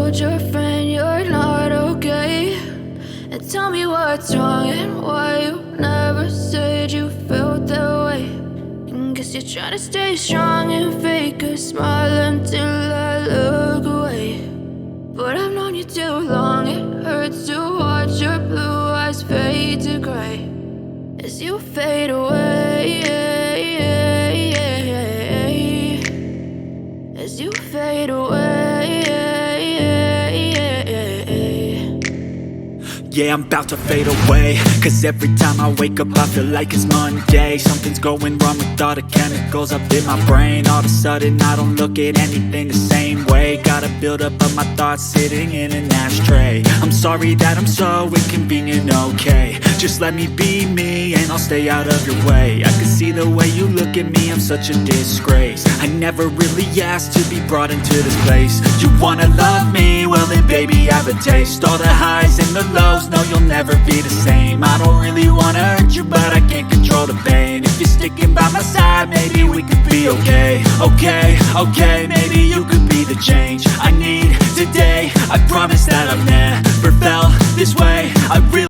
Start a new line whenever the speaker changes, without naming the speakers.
told your friend you're not okay, and tell me what's wrong and why you never said you felt that way. And guess you're trying to stay strong and fake a smile until I look away. But I've known you too long, it hurts to watch your blue eyes fade to gray as you fade away, as you fade away.
Yeah, I'm about to fade away, cause every time I wake up I feel like it's Monday. Something's going wrong with all the chemicals up in my brain. All of a sudden I don't look at anything the same way. Got a buildup of my thoughts sitting in an ashtray. I'm sorry that I'm so inconvenient, okay. Just let me be me and I'll stay out of your way. I can see the way you look at me, I'm such a disgrace. I never really asked to be brought into this place. You wanna love me? Well then baby, have a taste. All the highs and the lows, no, you'll never be the same. I don't really wanna hurt you, but I can't control the pain. If you're sticking by my side, maybe we could be okay. Okay, maybe you could be the change.